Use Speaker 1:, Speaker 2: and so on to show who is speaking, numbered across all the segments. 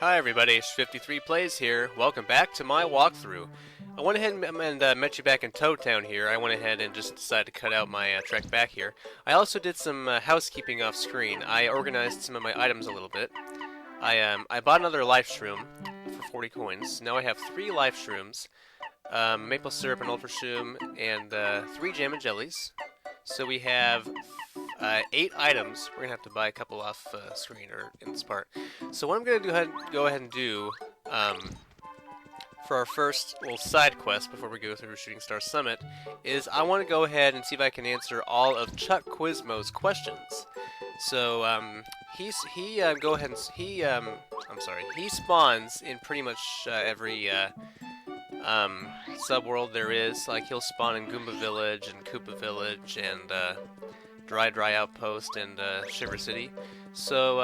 Speaker 1: Hi everybody, 53 Plays here. Welcome back to my walkthrough. I went ahead and met you back in Toad Town here. I went ahead and just decided to cut out my trek back here. I also did some housekeeping off screen. I organized some of my items a little bit. I bought another life shroom for 40 coins. Now I have 3 life shrooms, maple syrup and ultra shroom, and 3 jam and jellies. So we have 8 items. We're gonna have to buy a couple off screen or in this part. So what I'm gonna go ahead and do for our first little side quest before we go through Shooting Star Summit is I want to go ahead and see if I can answer all of Chuck Quizmo's questions. So he spawns in pretty much every subworld there is. Like he'll spawn in Goomba Village and Koopa Village and Dry Outpost and Shiver City. So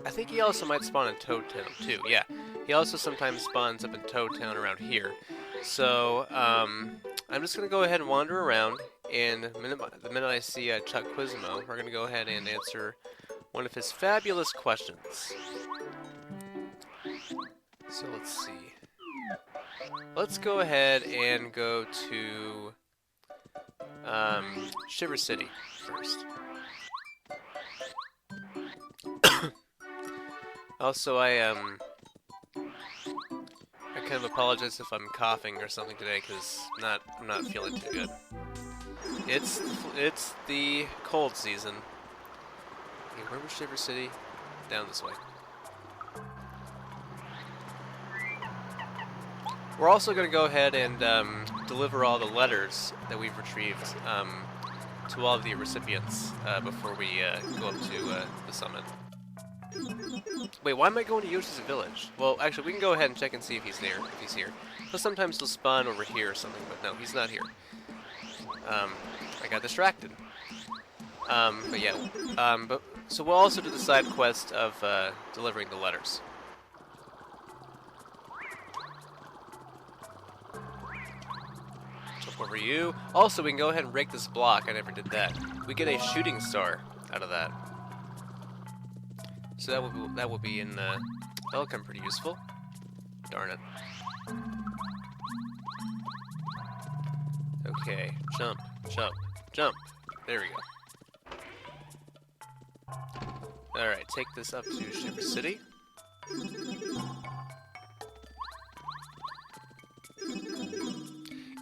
Speaker 1: I think he also might spawn in Toad Town too. Yeah, he also sometimes spawns up in Toad Town around here. So I'm just gonna go ahead and wander around, and the minute I see Chuck Quizmo, we're gonna go ahead and answer one of his fabulous questions. So let's see. Let's go ahead and go to Shiver City first. Also, I kind of apologize if I'm coughing or something today, because I'm not feeling too good. It's the cold season. Okay, where was Shiver City? Down this way. We're also going to go ahead and deliver all the letters that we've retrieved to all of the recipients before we go up to the summit. Wait, why am I going to Yoshi's Village? Well, actually, we can go ahead and check and see if he's there. If he's here, but sometimes he'll spawn over here or something. But no, he's not here. I got distracted. But yeah. So we'll also do the side quest of delivering the letters. Jump over you. Also, we can go ahead and break this block. I never did that. We get a shooting star out of that. So that will be in that'll come pretty useful. Darn it. Okay, jump, jump, jump. There we go. Alright, take this up to Shiver City.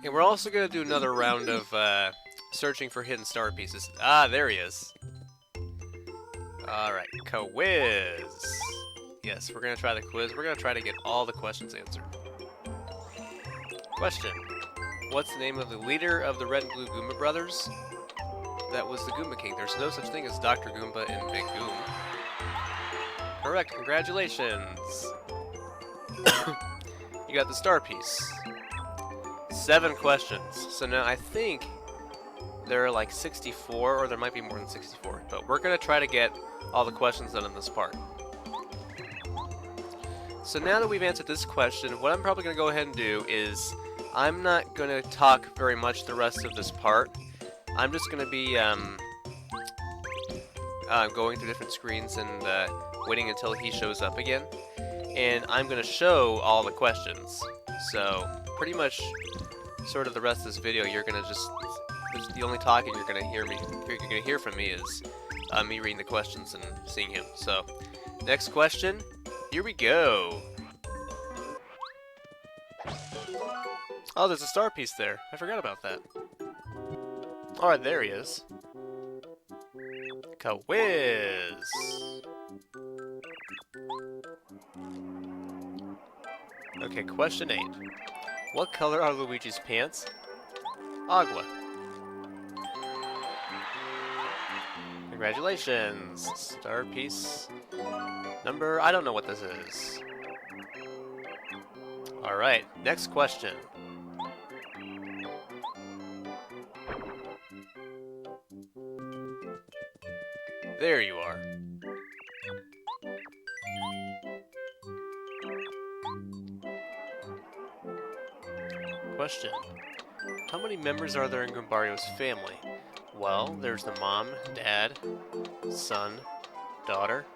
Speaker 1: And we're also gonna do another round of searching for hidden star pieces. Ah, there he is. Alright, Ka-wizz. Yes, we're going to try the quiz. We're going to try to get all the questions answered. Question. What's the name of the leader of the Red and Blue Goomba Brothers? That was the Goomba King. There's no such thing as Dr. Goomba in Big Goom. Correct, congratulations. You got the star piece. 7 questions. So now I think there are like 64, or there might be more than 64. But we're going to try to get all the questions done in this part. So now that we've answered this question, what I'm probably going to go ahead and do is I'm not going to talk very much the rest of this part. I'm just going to be going through different screens and waiting until he shows up again. And I'm going to show all the questions. So pretty much sort of the rest of this video, you're going to just... the only talking you're going to hear from me is me reading the questions and seeing him. So, next question. Here we go. Oh, there's a star piece there. I forgot about that. Alright, there he is. Ka-wizz. Okay, question 8. What color are Luigi's pants? Agua. Congratulations! Star piece number, I don't know what this is. Alright, next question. There you are. Question. How many members are there in Goombario's family? Well, there's the mom, dad, son, daughter,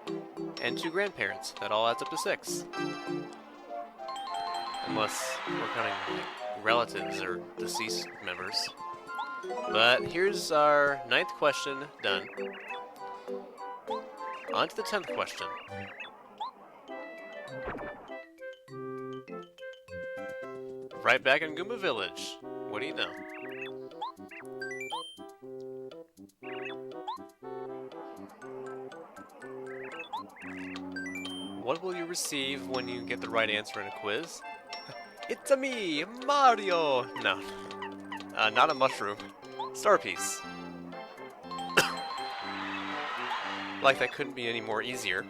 Speaker 1: and 2 grandparents. That all adds up to 6. Unless we're counting like, relatives or deceased members. But here's our 9th question done. On to the 10th question. Right back in Goomba Village. What do you know? What will you receive when you get the right answer in a quiz? It's-a me, Mario! No. Not a mushroom. Star piece. Like that couldn't be any more easier.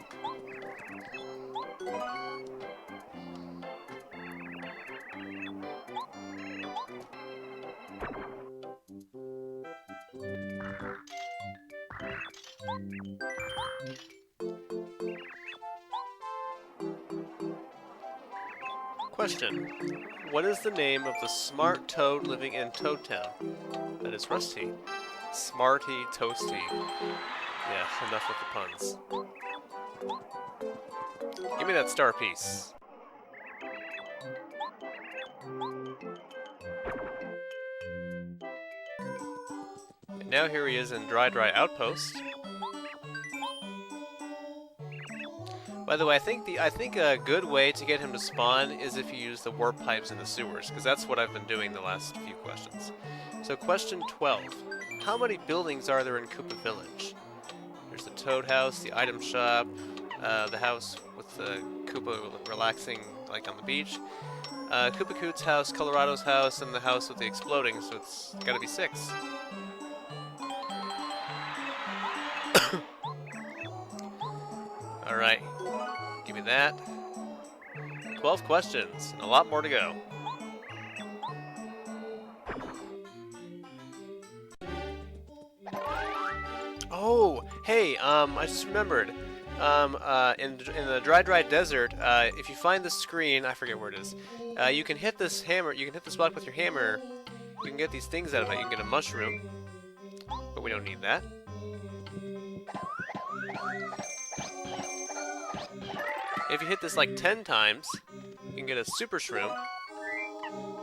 Speaker 1: Question. What is the name of the smart toad living in Toad Town? That is Rusty. Smarty Toasty. Yeah, enough with the puns. Give me that star piece. And now here he is in Dry Outpost. By the way, I think a good way to get him to spawn is if you use the warp pipes in the sewers, because that's what I've been doing the last few questions. So question 12. How many buildings are there in Koopa Village? There's the Toad House, the item shop, the house with the Koopa relaxing like on the beach, Koopa Koot's house, Colorado's house, and the house with the exploding, so it's gotta be 6. Alright. Give me that. 12 questions, and a lot more to go. Oh, hey, I just remembered. In the dry desert, if you find the screen, I forget where it is, you can hit this hammer, you can hit this block with your hammer, you can get these things out of it, you can get a mushroom, but we don't need that. If you hit this like 10 times, you can get a super shroom,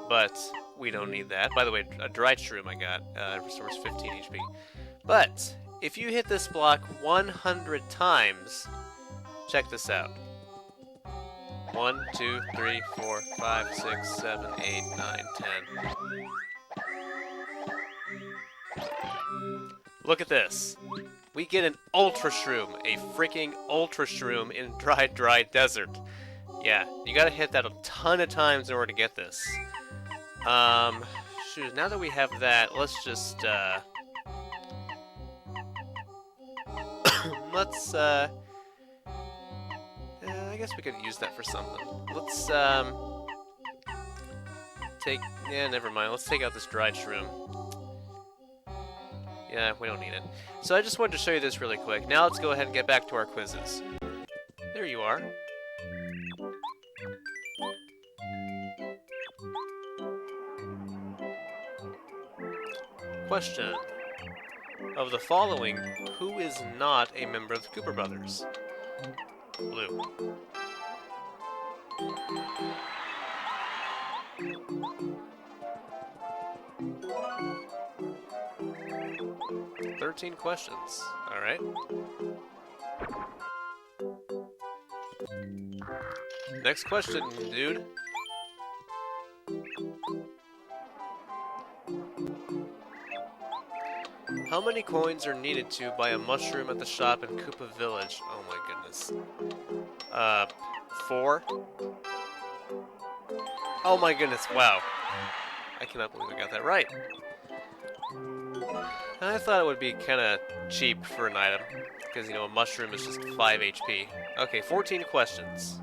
Speaker 1: but we don't need that. By the way, a dried shroom I got, restores 15 HP. But if you hit this block 100 times, check this out. 1, 2, 3, 4, 5, 6, 7, 8, 9, 10. Look at this. We get an Ultra Shroom, a freaking Ultra Shroom in Dry Desert. Yeah, you gotta hit that a ton of times in order to get this. Shoot, now that we have that, let's just, let's, I guess we could use that for something. Let's, never mind, let's take out this dried shroom. Yeah, we don't need it. So I just wanted to show you this really quick. Now let's go ahead and get back to our quizzes. There you are. Question. Of the following, who is not a member of the Cooper Brothers? Blue. "13 questions. Alright. Next question, dude. How many coins are needed to buy a mushroom at the shop in Koopa Village? Oh my goodness. 4? Oh my goodness, wow. I cannot believe I got that right. I thought it would be kind of cheap for an item, because, you know, a mushroom is just 5 HP. Okay, 14 questions.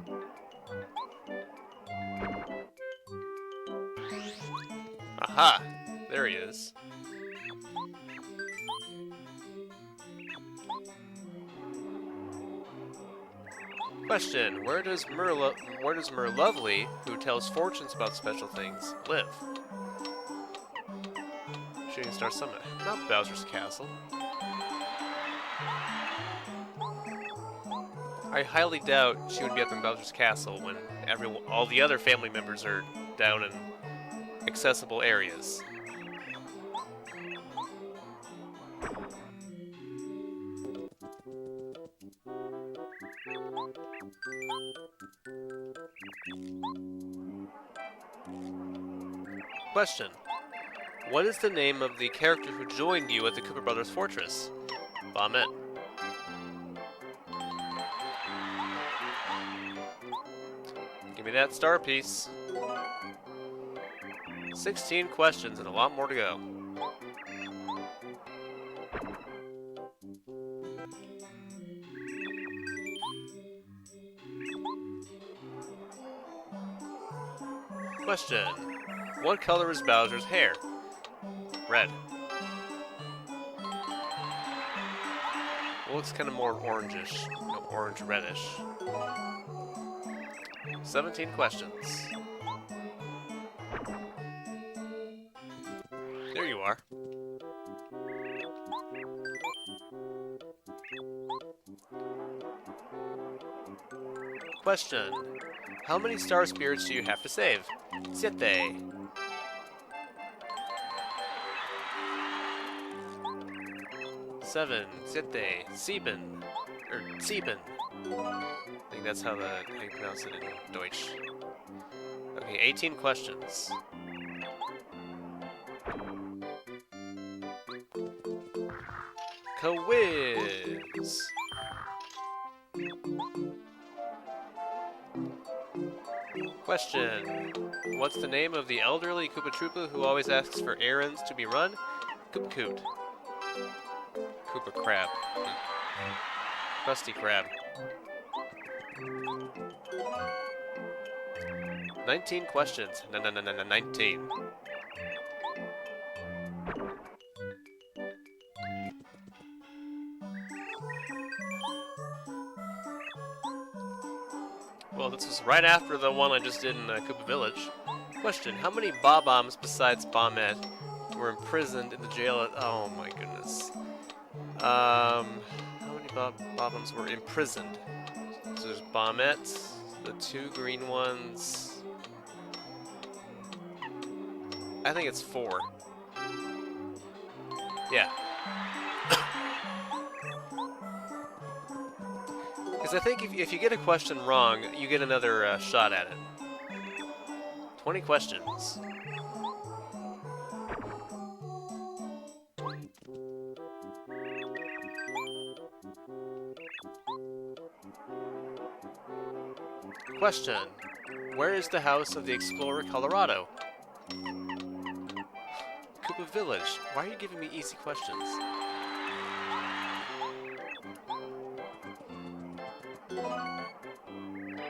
Speaker 1: Aha! There he is. Question: Where does Merlovely, who tells fortunes about special things, live? Shooting Star Summit. Not Bowser's Castle. I highly doubt she would be up in Bowser's Castle when all the other family members are down in accessible areas. Question. What is the name of the character who joined you at the Koopa Brothers Fortress? Bombette. Give me that star piece. 16 questions and a lot more to go. Question. What color is Bowser's hair? Red. It looks kind of more orangish. No, orange-reddish. 17 questions. There you are. Question. How many star spirits do you have to save? 7. 7, 7. Or 7. I think that's how you pronounce it in Deutsch. Okay, 18 questions. Ka-wizz! Question. What's the name of the elderly Koopa Troopa who always asks for errands to be run? Koopa Coot. Koopa Crab. Krusty Krab. 19 questions. 19. Well, this is right after the one I just did in Koopa Village. Question. How many Bob-ombs besides Bombette were imprisoned in the jail at... Oh my goodness. How many Bob-ombs were imprisoned? So there's Bombette, the 2 green ones... I think it's 4. Yeah. Because I think if you get a question wrong, you get another shot at it. 20 questions. Question. Where is the house of the Explorer Colorado? Koopa Village. Why are you giving me easy questions?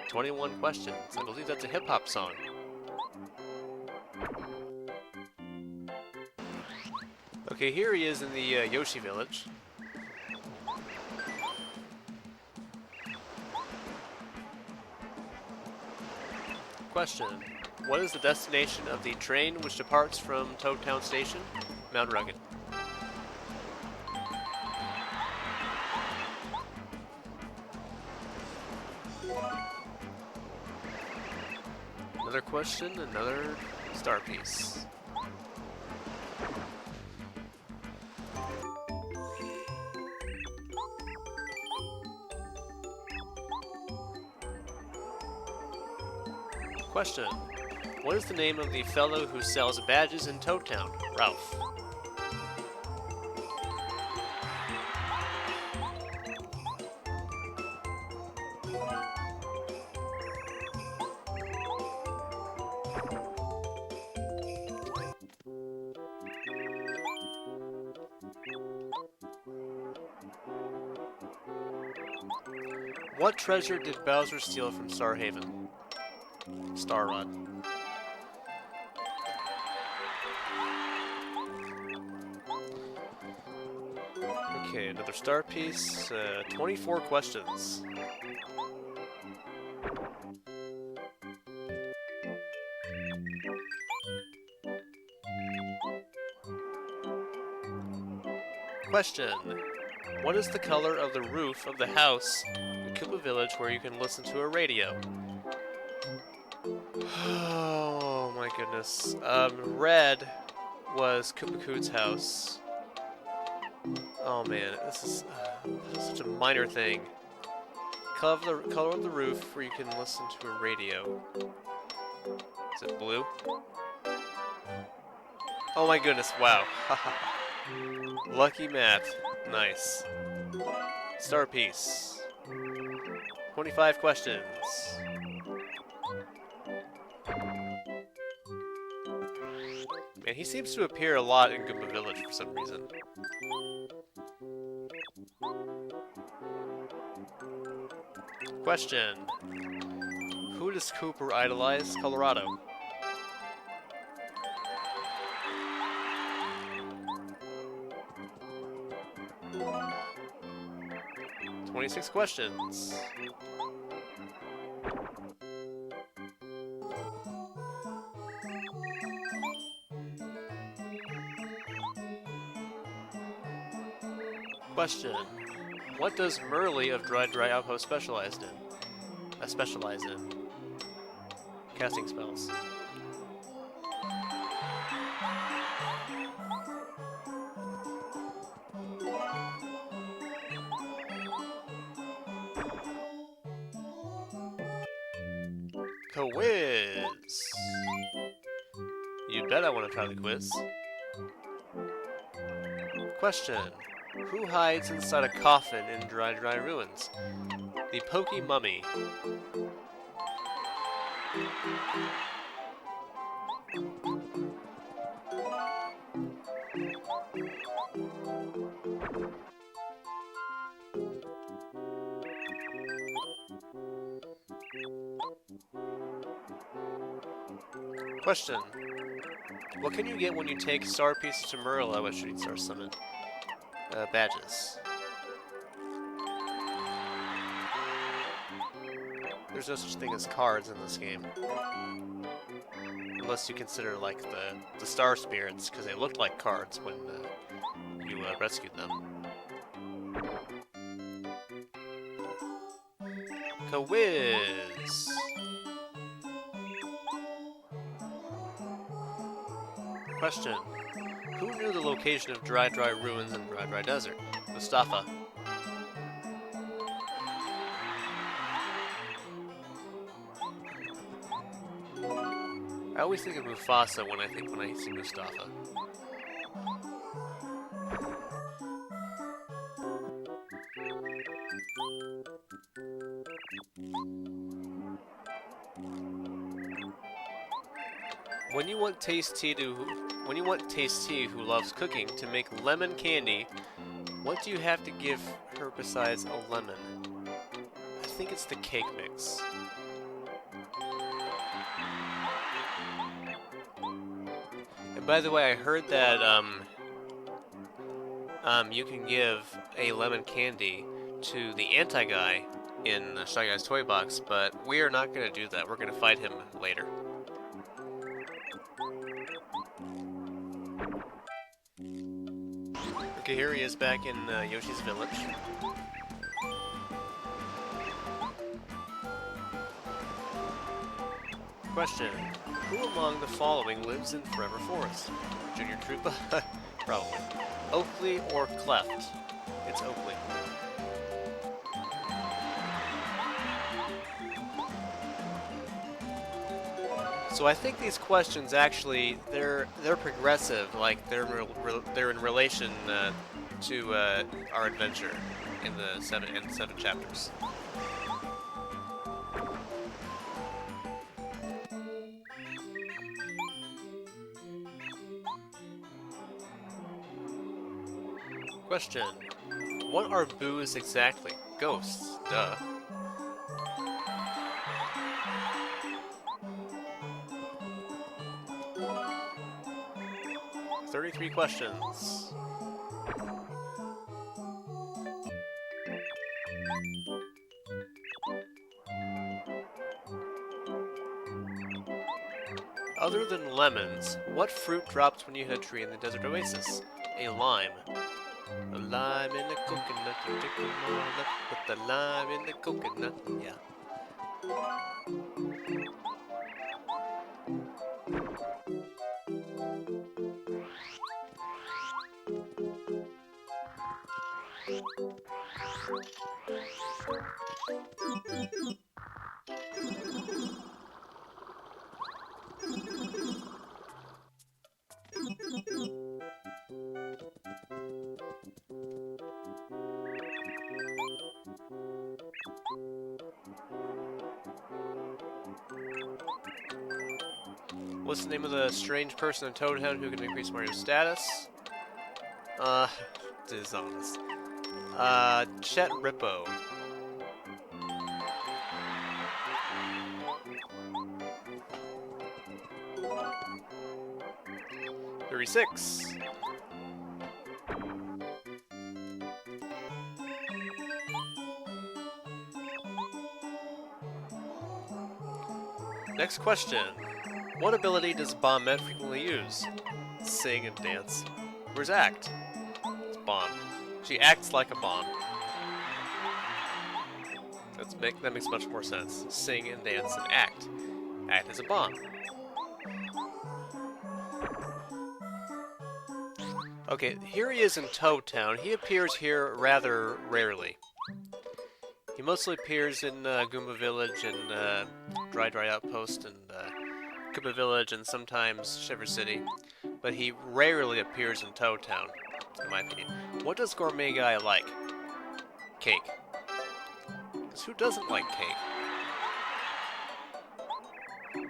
Speaker 1: "21 questions. I believe that's a hip-hop song. Okay, here he is in the Yoshi Village. Question. What is the destination of the train which departs from Toad Town Station? Mount Rugged. Another question, another star piece. Question. What is the name of the fellow who sells badges in Toad Town? Ralph. What treasure did Bowser steal from Starhaven? Star Rod. Okay, another star piece. 24 questions. Question. What is the color of the roof of the house Koopa Village where you can listen to a radio? Oh my goodness. Red was Koopa Koot's house. Oh man, this is such a minor thing. Color of the roof where you can listen to a radio. Is it blue? Oh my goodness, wow. Lucky Matt. Nice. Star piece. 25 questions. Man, he seems to appear a lot in Goomba Village for some reason. Question. Who does Cooper idolize? Colorado. "26 questions. Question. What does Merle of Dry Outpost specialize in? Casting spells. Ka-wizz. You bet I want to try the quiz. Question. Who hides inside a coffin in Dry Ruins? The Pokey Mummy. Question. What can you get when you take star pieces to Merle at Shooting Star Summit? Badges. There's no such thing as cards in this game. Unless you consider, like, the star spirits, because they looked like cards when you rescued them. Ka-wizz. Question. Who knew the location of Dry Ruins and Dry Desert? Mustafa. I always think of Mufasa when I see Mustafa. When you want Tasty who loves cooking to make lemon candy, what do you have to give her besides a lemon? I think it's the cake mix. And by the way, I heard that you can give a lemon candy to the anti-guy in Shy Guy's Toy Box, but we are not going to do that. We're going to fight him later. Okay, here he is back in Yoshi's Village. Question. Who among the following lives in Forever Forest? Junior Troopa? Probably. Oakley or Cleft? It's Oakley. So I think these questions actually they're progressive, like they're in relation to our adventure in the seven chapters. Question. What are boos exactly? Ghosts, duh. Three questions. Other than lemons, what fruit drops when you hit a tree in the desert oasis? A lime. A lime in the coconut, you take them all up. Put the lime in the coconut. Yeah. What's the name of the strange person in Toad Town who can increase Mario's status? Dishonest. Chet Rippo. 36. Next question. What ability does Bombette frequently use? Sing and dance. Where's act? It's bomb. She acts like a bomb. That makes much more sense. Sing and dance and act. Act is a bomb. Okay, here he is in Toad Town. He appears here rather rarely. He mostly appears in Goomba Village and Dry Outpost and Koopa Village and sometimes Shiver City, but he rarely appears in Toad Town, in my opinion. What does Gourmet Guy like? Cake. Because who doesn't like cake?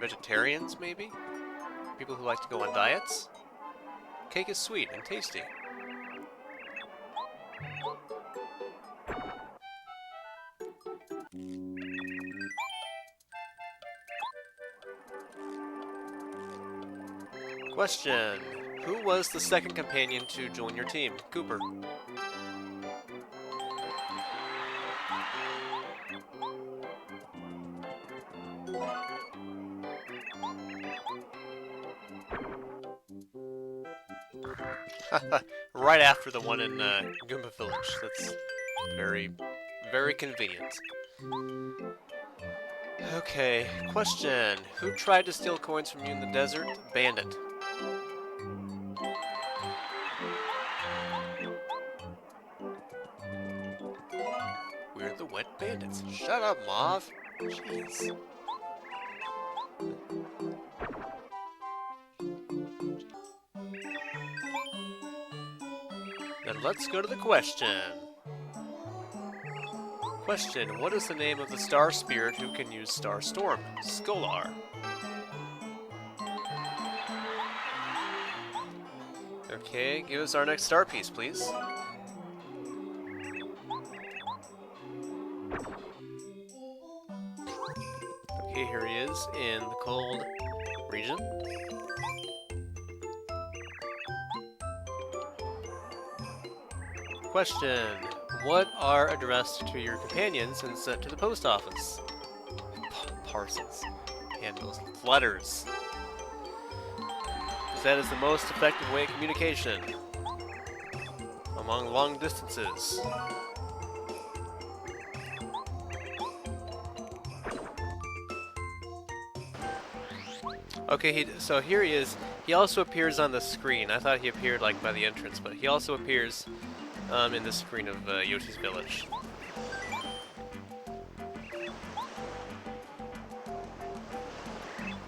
Speaker 1: Vegetarians, maybe? People who like to go on diets? Cake is sweet and tasty. Question. Who was the second companion to join your team? Cooper. Right after the one in Goomba Village. That's very, very convenient. Okay, question. Who tried to steal coins from you in the desert? Bandit. We're the wet bandits. Shut up, Mauve. Jeez. Then let's go to the question. Question, what is the name of the star spirit who can use Star Storm? Skolar. Okay, give us our next star piece, please. Okay, here he is in the cold region. Question. What are addressed to your companions and sent to the post office? Parcels. Handbills. Letters. That is the most effective way of communication among long distances. Okay, so here he is. He also appears on the screen. I thought he appeared like by the entrance, but he also appears in the screen of Yoshi's Village.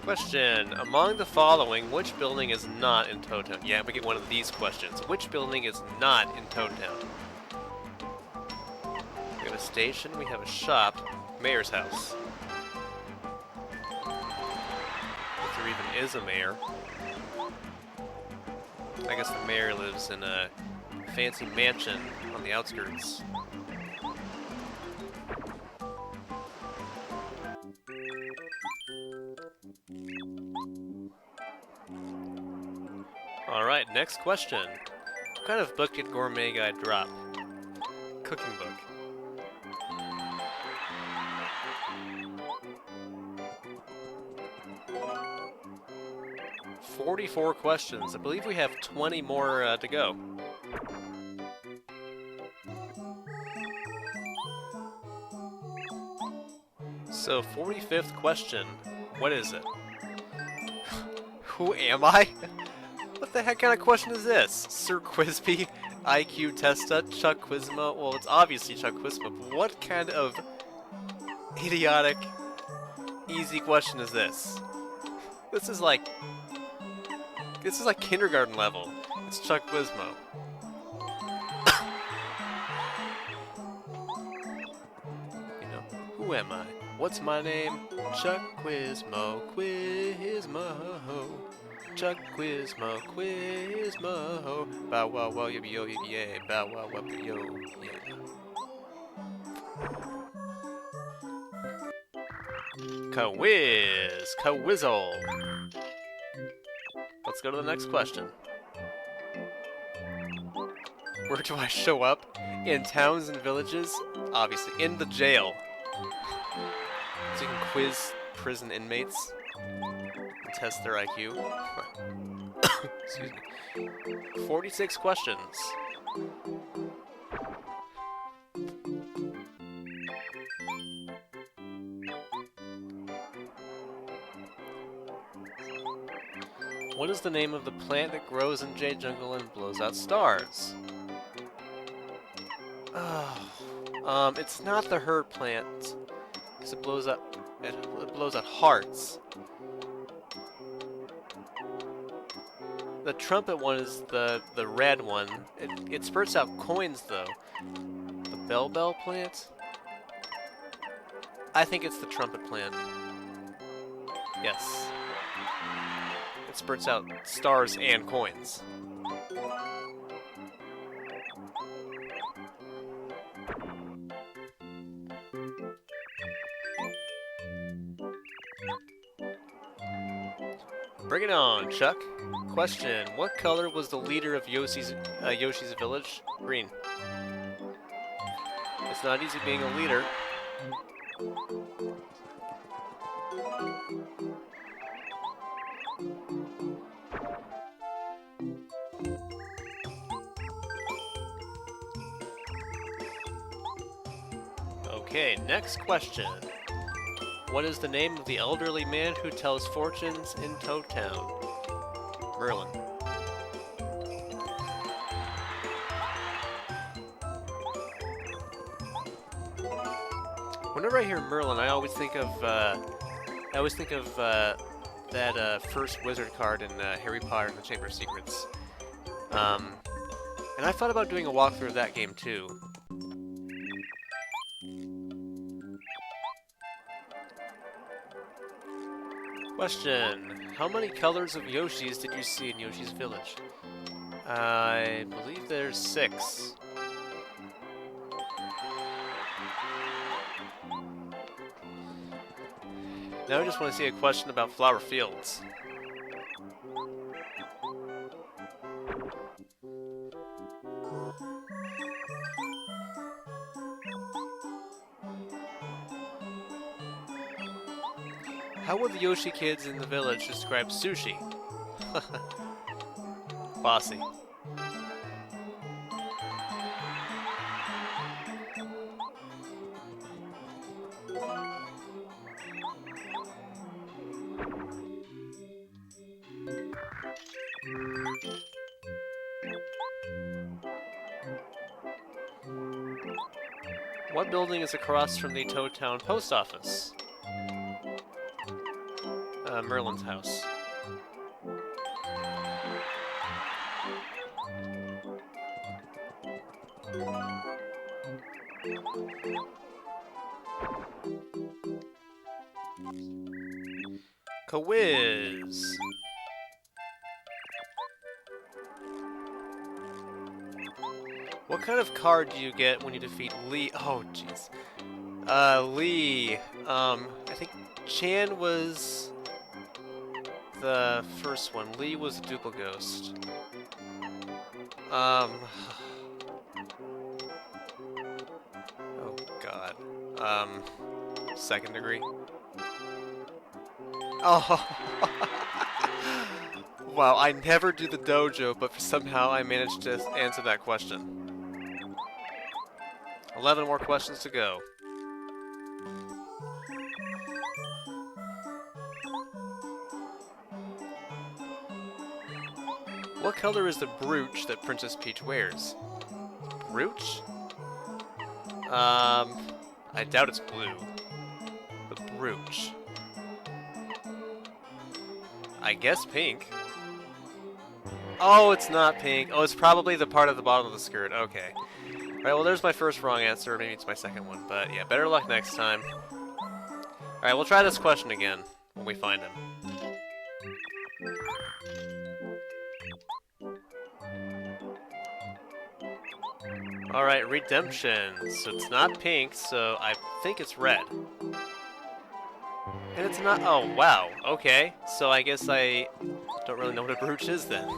Speaker 1: Question. Among the following, which building is not in Toad Town? Yeah, we get one of these questions. Which building is not in Toad Town? We have a station, we have a shop, mayor's house. If there even is a mayor. I guess the mayor lives in a fancy mansion on the outskirts. Alright, next question. What kind of book did Gourmet Guy drop? Cooking book. "44 questions. I believe we have 20 more to go. So, 45th question. What is it? Who am I? What the heck kind of question is this? Sir Quizby, IQ Testa, Chuck Quizmo? Well, it's obviously Chuck Quizmo, but what kind of idiotic, easy question is this? This is like kindergarten level. It's Chuck Quizmo. You know, who am I? What's my name? Chuck Quizmo, Quizmo. Chuck Quizmo, Quizmo. Bow wow wow yibby yo yibby yay. Bow wow wow yo yeah. Ka-wizz, Ka-wizzle. Let's go to the next question. Where do I show up? In towns and villages? Obviously, in the jail. So you can quiz prison inmates and test their IQ. Excuse me. 46 questions. What is the name of the plant that grows in Jade Jungle and blows out stars? It's not the herd plant, because it blows out hearts. The trumpet one is the red one. It spurts out coins though. The bell plant? I think it's the trumpet plant. Yes. It spurts out stars and coins. Bring it on, Chuck. Question: what color was the leader of Yoshi's village? Green. It's not easy being a leader. Okay, next question. What is the name of the elderly man who tells fortunes in Toad Town? Merlin. Whenever I hear Merlin, I always think of that first wizard card in Harry Potter and the Chamber of Secrets. And I thought about doing a walkthrough of that game too. Question: how many colors of Yoshis did you see in Yoshi's village? I believe there's 6. Now I just want to see a question about flower fields. How would the Yoshi kids in the village describe sushi? Bossy. What building is across from the Toad Town post office? Merlin's house. Ka-wizz. What kind of card do you get when you defeat Lee? Oh, jeez. Lee. I think Chan was the first one. Lee was the Duplighost. Oh god. Second degree. Oh. Wow, I never do the dojo, but somehow I managed to answer that question. 11 more questions to go. What color is the brooch that Princess Peach wears? Brooch? I doubt it's blue. The brooch. I guess pink. Oh, it's not pink. Oh, it's probably the part at the bottom of the skirt. Okay. Alright, well, there's my first wrong answer. Maybe it's my second one. But yeah, better luck next time. Alright, we'll try this question again when we find him. Alright, redemption. So it's not pink, so I think it's red. And it's not. Oh, wow. Okay. So I guess I don't really know what a brooch is then.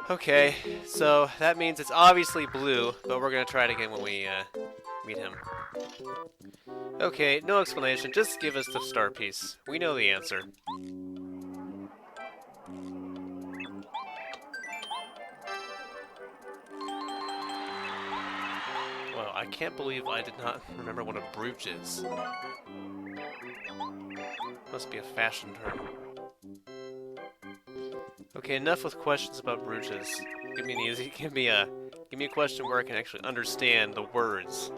Speaker 1: Okay, so that means it's obviously blue, but we're gonna try it again when we meet him. Okay, no explanation. Just give us the star piece. We know the answer. Wow, I can't believe I did not remember what a brooch is. Must be a fashion term. Okay, enough with questions about brooches. Give me an easy, give me a question where I can actually understand the words.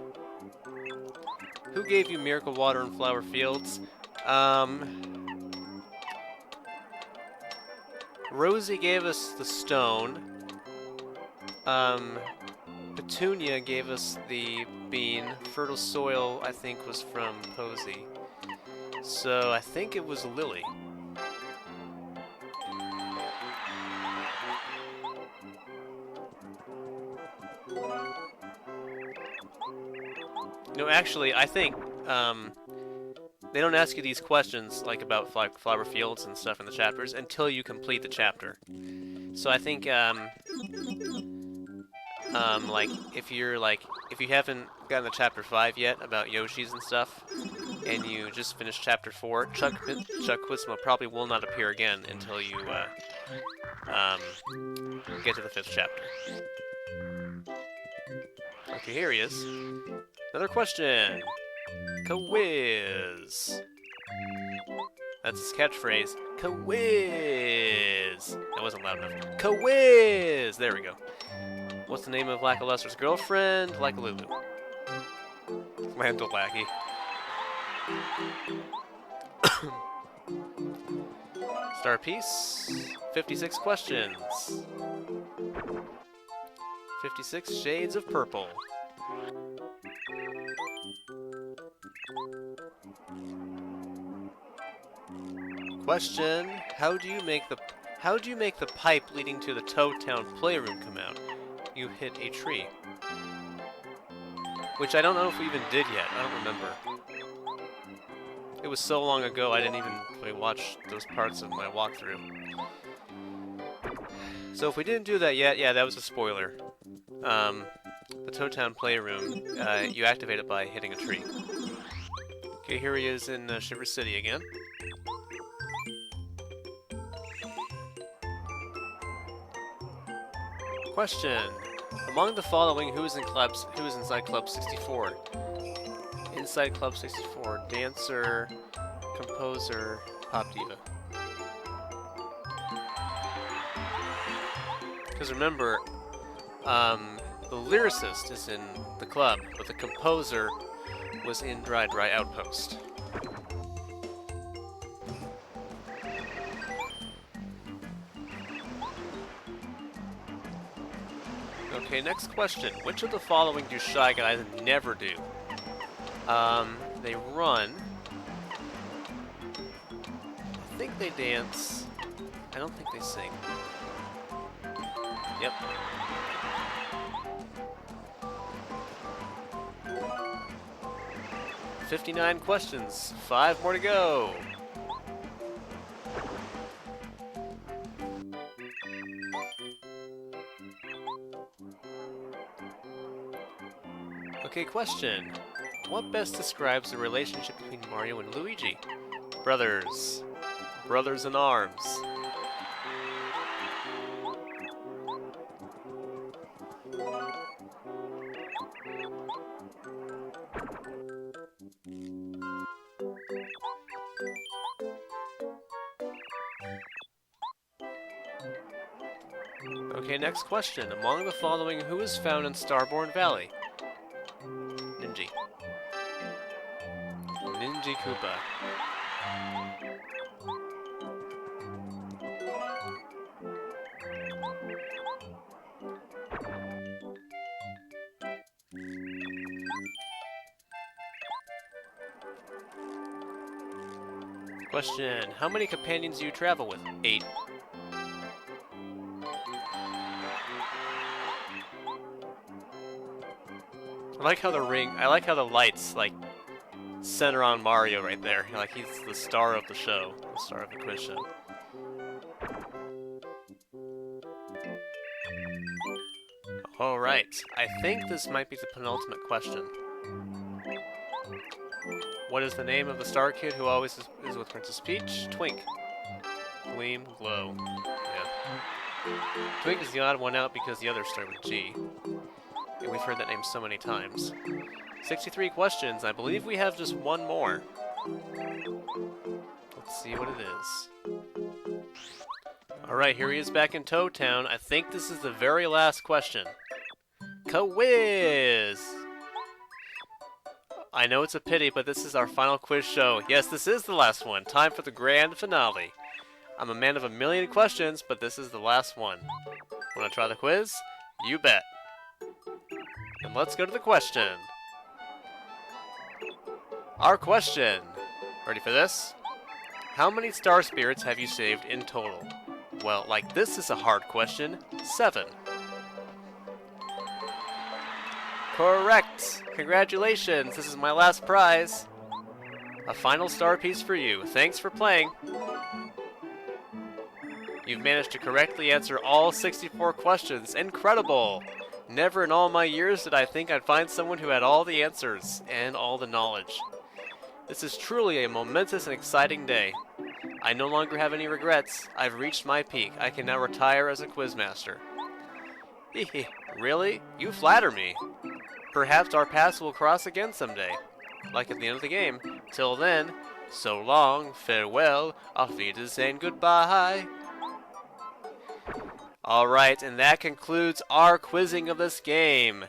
Speaker 1: Who gave you miracle water in flower fields? Rosie gave us the stone. Petunia gave us the bean. Fertile soil, I think, was from Posey. So I think it was Lily. No, actually, I think they don't ask you these questions like about flower fields and stuff in the chapters until you complete the chapter. So I think like if you haven't gotten to chapter 5 yet about Yoshis and stuff, and you just finished chapter 4, Chuck Quizmo probably will not appear again until you get to the 5th chapter. Okay, here he is. Another question. Ka-wizz. That's his catchphrase. Ka-wizz. That wasn't loud enough. Ka-wizz. There we go. What's the name of Lackluster's girlfriend? Lackalulu. Landalacky. Star piece. 56 questions. 56 shades of purple. Question: How do you make the pipe leading to the Toad Town playroom come out? You hit a tree. Which I don't know if we even did yet. I don't remember. It was so long ago I didn't even really watch those parts of my walkthrough. So if we didn't do that yet, yeah, that was a spoiler. The Toad Town playroom, you activate it by hitting a tree. Okay, here he is in Shiver City again. Question: Among the following, who is inside Club 64? Inside Club 64, dancer, composer, pop diva. Because remember, the lyricist is in the club, but the composer was in Dry Dry Outpost. Okay, next question. Which of the following do Shy Guys never do? They run. I think they dance. I don't think they sing. Yep. "59 questions, 5 more to go." Okay, question. What best describes the relationship between Mario and Luigi? Brothers. Brothers in arms. Okay, next question. Among the following, who is found in Starborn Valley? Ninja. Ninja Koopa. Question. How many companions do you travel with? 8. I like how the lights, like, center on Mario right there. Like, he's the star of the show. The star of the quiz show. Alright. I think this might be the penultimate question. What is the name of the star kid who always is with Princess Peach? Twink. Gleam, glow. Yeah. Twink is the odd one out because the others start with G. And we've heard that name so many times. 63 questions. I believe we have just one more. Let's see what it is. Alright, here he is back in Toad Town. I think this is the very last question. Ka-wizz! I know it's a pity, but this is our final quiz show. Yes, this is the last one. Time for the grand finale. I'm a man of a million questions, but this is the last one. Wanna try the quiz? You bet. And let's go to the question. Our question. Ready for this? How many star spirits have you saved in total? Well, like this is a hard question. 7. Correct! Congratulations, this is my last prize. A final star piece for you. Thanks for playing. You've managed to correctly answer all 64 questions. Incredible! Never in all my years did I think I'd find someone who had all the answers and all the knowledge. This is truly a momentous and exciting day. I no longer have any regrets. I've reached my peak. I can now retire as a quizmaster. Hehe, really? You flatter me. Perhaps our paths will cross again someday, like at the end of the game. Till then, so long, farewell, auf Wiedersehen, goodbye. Alright, and that concludes our quizzing of this game.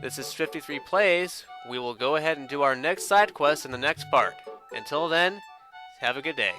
Speaker 1: This is 53 Plays. We will go ahead and do our next side quest in the next part. Until then, have a good day.